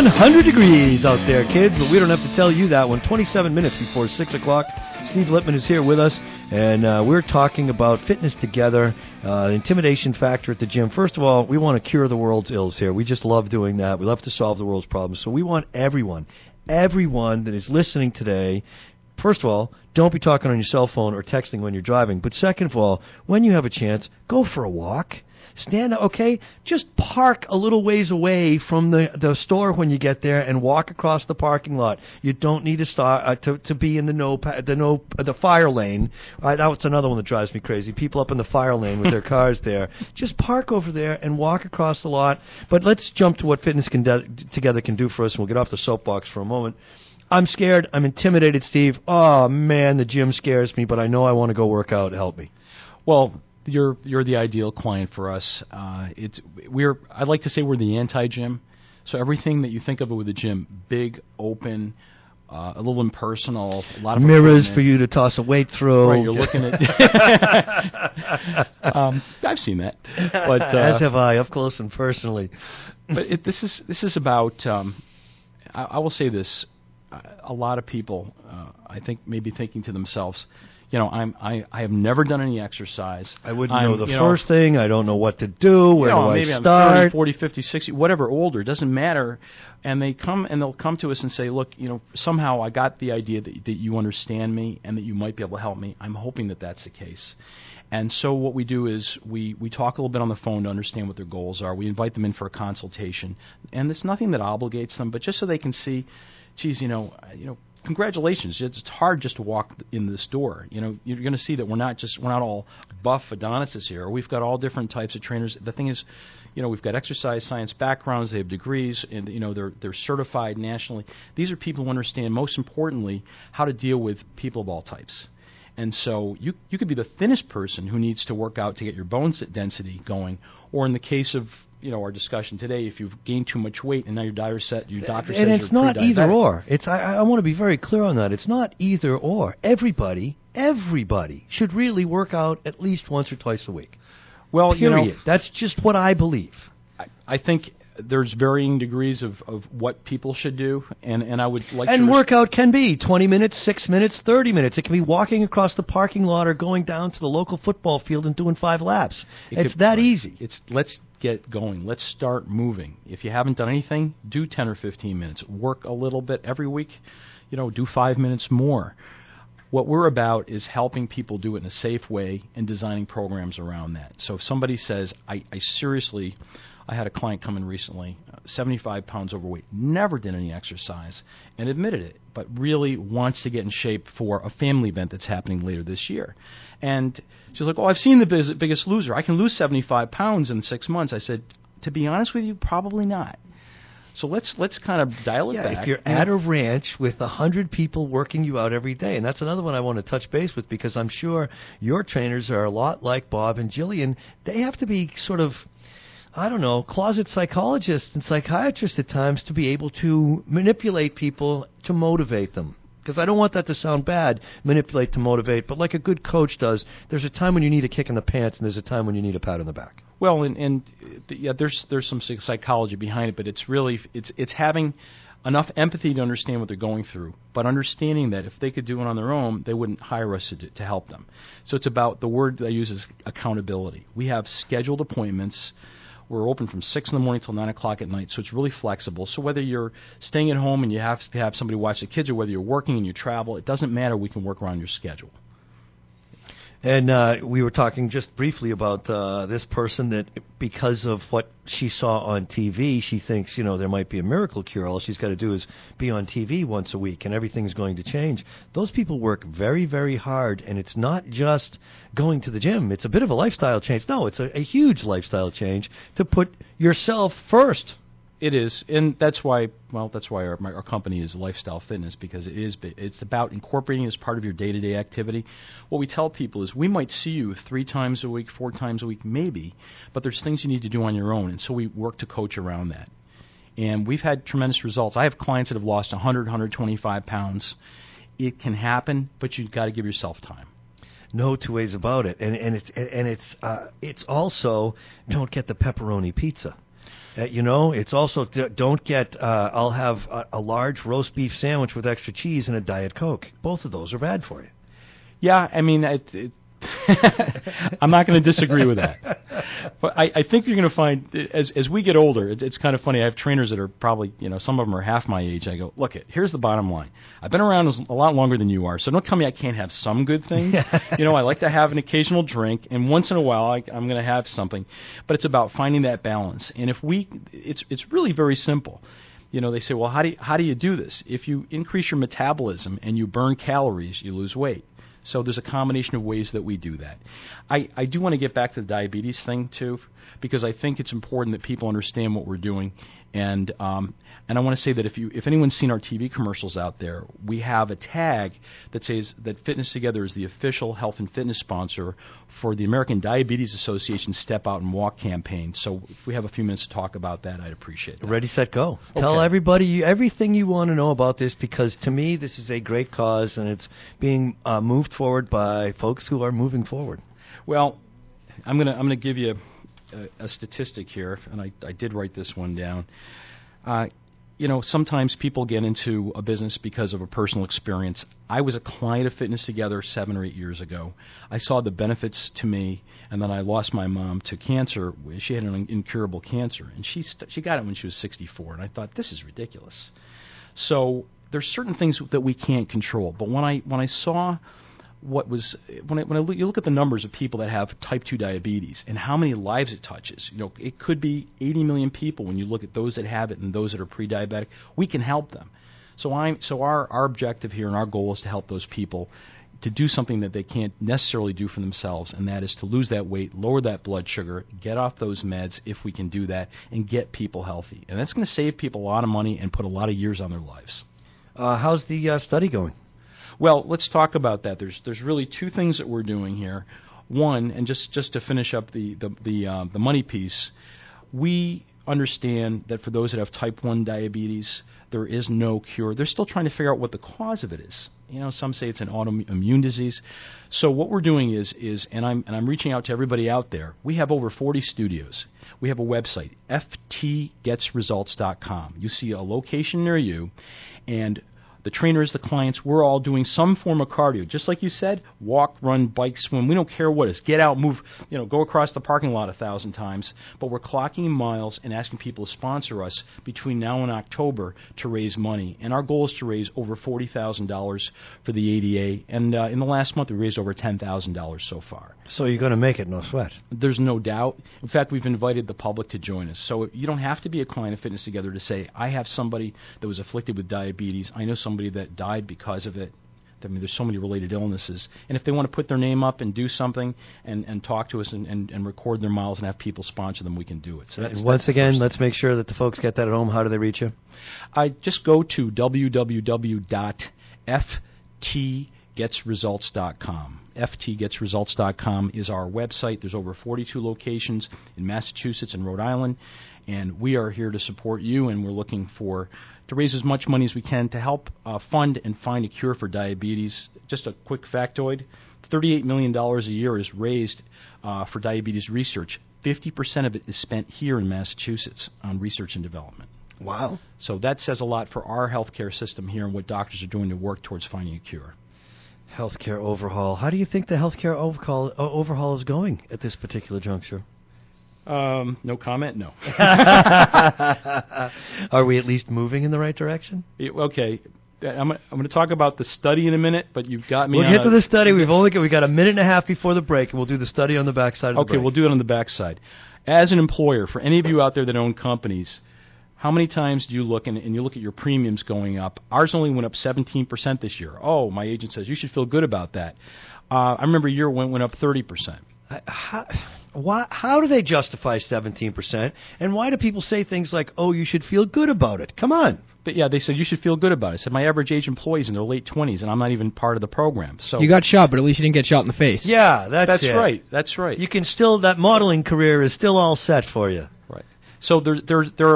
100 degrees out there, kids, but we don't have to tell you that one. 27 minutes before 6 o'clock. Steve Lippman is here with us, and we're talking about fitness together, intimidation factor at the gym. First of all, we want to cure the world's ills here. We just love doing that. We love to solve the world's problems. So we want everyone that is listening today, first of all, don't be talking on your cell phone or texting when you're driving. But second of all, when you have a chance, go for a walk. Stand up, okay? Just park a little ways away from the store when you get there and walk across the parking lot. You don't need to start to be in the fire lane. That's another one that drives me crazy. People up in the fire lane with their cars there. Just park over there and walk across the lot. But let's jump to what fitness together can do for us, and we'll get off the soapbox for a moment. I'm scared. I'm intimidated, Steve. Oh, man, the gym scares me, but I know I want to go work out. Help me. Well, you're the ideal client for us. I'd like to say we're the anti-gym. So everything that you think of it with the gym, big, open, a little impersonal, a lot of mirrors for you to toss a weight through. Right, you're looking at. I've seen that, but as have I, up close and personally. But this is about. I will say this. A lot of people, I think, may be thinking to themselves, I have never done any exercise. I wouldn't know the first thing. I don't know what to do. Where do I maybe start? I'm 30, 40, 50, 60, whatever, older. It doesn't matter. And they'll come to us and say, look, somehow I got the idea that you understand me and that you might be able to help me. I'm hoping that that's the case. And so what we do is we talk a little bit on the phone to understand what their goals are. We invite them in for a consultation. And there's nothing that obligates them, but just so they can see, geez, congratulations. It's hard just to walk in this door. You're going to see that we're not all buff Adonises here. We've got all different types of trainers. The thing is, we've got exercise science backgrounds. They have degrees, and they're certified nationally. These are people who understand, most importantly, how to deal with people of all types. And so you could be the thinnest person who needs to work out to get your bone density going, or in the case of our discussion today, if you've gained too much weight and now your doctor says and you're it's not either or. I want to be very clear on that. It's not either or. Everybody should really work out at least once or twice a week. Well, period. That's just what I believe. I think there's varying degrees of what people should do, and I would like and workout can be 20 minutes, 6 minutes, 30 minutes. It can be walking across the parking lot or going down to the local football field and doing 5 laps. It's that easy. Let's get going. Let's start moving. If you haven't done anything, do 10 or 15 minutes. Work a little bit every week. Do 5 minutes more. What we're about is helping people do it in a safe way and designing programs around that. So if somebody says, I seriously, I had a client come in recently, 75 pounds overweight, never did any exercise, and admitted it, but really wants to get in shape for a family event that's happening later this year. And she's like, I've seen The Biggest Loser. I can lose 75 pounds in 6 months. I said, to be honest with you, probably not. So let's kind of dial it back. If you're at a ranch with 100 people working you out every day, and that's another one I want to touch base with, because I'm sure your trainers are a lot like Bob and Jillian. They have to be sort of, closet psychologists and psychiatrists at times to be able to manipulate people to motivate them. Because I don't want that to sound bad, manipulate to motivate, but like a good coach does, there's a time when you need a kick in the pants and there's a time when you need a pat on the back. Well, there's some psychology behind it, but it's having enough empathy to understand what they're going through, but understanding that if they could do it on their own, they wouldn't hire us to help them. So it's about, the word I use is accountability. We have scheduled appointments. We're open from 6 in the morning till 9 o'clock at night, so it's really flexible. So whether you're staying at home and you have to have somebody watch the kids, or whether you're working and you travel, it doesn't matter. We can work around your schedule. And we were talking just briefly about this person that, because of what she saw on TV, she thinks, there might be a miracle cure. All she's got to do is be on TV once a week and everything's going to change. Those people work very, very hard, and it's not just going to the gym. It's a bit of a lifestyle change. No, it's a huge lifestyle change to put yourself first. It is, and that's why our company is Lifestyle Fitness, because it's about incorporating it as part of your day-to-day activity. What we tell people is, we might see you 3 times a week, 4 times a week, maybe, but there's things you need to do on your own, and so we work to coach around that. And we've had tremendous results. I have clients that have lost 100, 125 pounds. It can happen, but you've got to give yourself time. No two ways about it, and it's also, don't get the pepperoni pizza. It's also don't get. I'll have a large roast beef sandwich with extra cheese and a Diet Coke. Both of those are bad for you. Yeah, I mean, I'm not going to disagree with that. But I think you're going to find, as we get older, it's kind of funny. I have trainers that are probably, some of them are half my age. I go, look, here's the bottom line. I've been around a lot longer than you are, so don't tell me I can't have some good things. I like to have an occasional drink, and once in a while I'm going to have something. But it's about finding that balance. And it's really very simple. They say, well, how do you do this? If you increase your metabolism and you burn calories, you lose weight. So there's a combination of ways that we do that. I do want to get back to the diabetes thing too, because I think it's important that people understand what we're doing. And I want to say that if anyone's seen our TV commercials out there, we have a tag that says that Fitness Together is the official health and fitness sponsor for the American Diabetes Association Step Out and Walk campaign. So if we have a few minutes to talk about that, I'd appreciate that. Ready, set, go. Okay. Tell everybody everything you want to know about this, because to me this is a great cause and it's being moved forward by folks who are moving forward. Well, I'm gonna give you a statistic here, and I did write this one down. Sometimes people get into a business because of a personal experience. I was a client of Fitness Together 7 or 8 years ago. I saw the benefits to me, and then I lost my mom to cancer. She had an incurable cancer, and she got it when she was 64, and I thought, this is ridiculous. So there's certain things that we can't control. But when I saw you look at the numbers of people that have type 2 diabetes and how many lives it touches, it could be 80 million people when you look at those that have it and those that are pre-diabetic. We can help them. So our objective here and our goal is to help those people to do something that they can't necessarily do for themselves, and that is to lose that weight, lower that blood sugar, get off those meds if we can do that, and get people healthy. And that's going to save people a lot of money and put a lot of years on their lives. How's the study going? Well, let's talk about that. There's really two things that we're doing here. One, and just to finish up the money piece, we understand that for those that have type 1 diabetes, there is no cure. They're still trying to figure out what the cause of it is. Some say it's an autoimmune disease. So what we're doing is and I'm reaching out to everybody out there. We have over 40 studios. We have a website, ftgetsresults.com. You see a location near you, and the trainers, the clients, we're all doing some form of cardio. Just like you said, walk, run, bike, swim. We don't care what it is. Get out, move, go across the parking lot 1,000 times. But we're clocking miles and asking people to sponsor us between now and October to raise money. And our goal is to raise over $40,000 for the ADA. And in the last month, we raised over $10,000 so far. So you're going to make it, no sweat. There's no doubt. In fact, we've invited the public to join us. So you don't have to be a client of Fitness Together to say, I have somebody that was afflicted with diabetes. I know somebody that died because of it. I mean, there's so many related illnesses. And if they want to put their name up and do something and talk to us and record their miles and have people sponsor them, we can do it. So once again, let's make sure that the folks get that at home. How do they reach you? Just go to www.ftgetsresults.com. ftgetsresults.com is our website. There's over 42 locations in Massachusetts and Rhode Island, and we are here to support you, and we're looking to raise as much money as we can to help fund and find a cure for diabetes. Just a quick factoid, $38 million a year is raised for diabetes research. 50% of it is spent here in Massachusetts on research and development. Wow. So that says a lot for our healthcare system here and what doctors are doing to work towards finding a cure. Healthcare overhaul. How do you think the healthcare overhaul is going at this particular juncture? No comment, no. Are we at least moving in the right direction? Okay. I'm going to talk about the study in a minute, but you've got me. We'll get to the study. We got a minute and a half before the break, and we'll do the study on the backside of the break. Okay, we'll do it on the backside. As an employer, for any of you out there that own companies, how many times do you look and you look at your premiums going up? Ours only went up 17% this year. Oh, my agent says you should feel good about that. I remember a year went up 30%. How do they justify 17%? And why do people say things like, oh, you should feel good about it? Come on. But yeah, they said you should feel good about it. I said my average age employee is in their late 20s, and I'm not even part of the program. So you got shot, but at least you didn't get shot in the face. Yeah, that's it. Right. That's right. You can still, that modeling career is still all set for you. Right. So there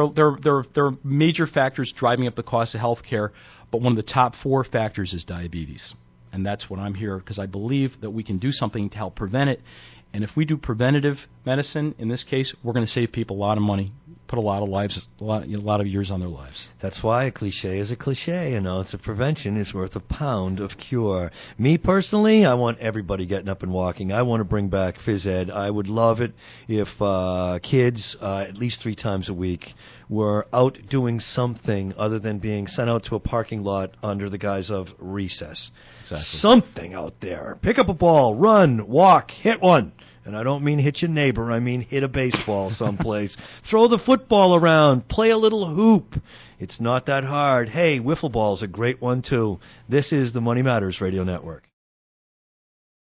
are major factors driving up the cost of health care, but one of the top 4 factors is diabetes. And that's what I'm here, because I believe that we can do something to help prevent it. And if we do preventative medicine, in this case, we're going to save people a lot of money, put a lot of years on their lives. That's why a cliche is a cliche. It's a prevention is worth a pound of cure. Me personally, I want everybody getting up and walking. I want to bring back phys ed. I would love it if kids at least 3 times a week were out doing something other than being sent out to a parking lot under the guise of recess. Exactly. Something out there. Pick up a ball, run, walk, hit one. And I don't mean hit your neighbor. I mean hit a baseball someplace. Throw the football around. Play a little hoop. It's not that hard. Hey, wiffle ball's a great one, too. This is the Money Matters Radio Network.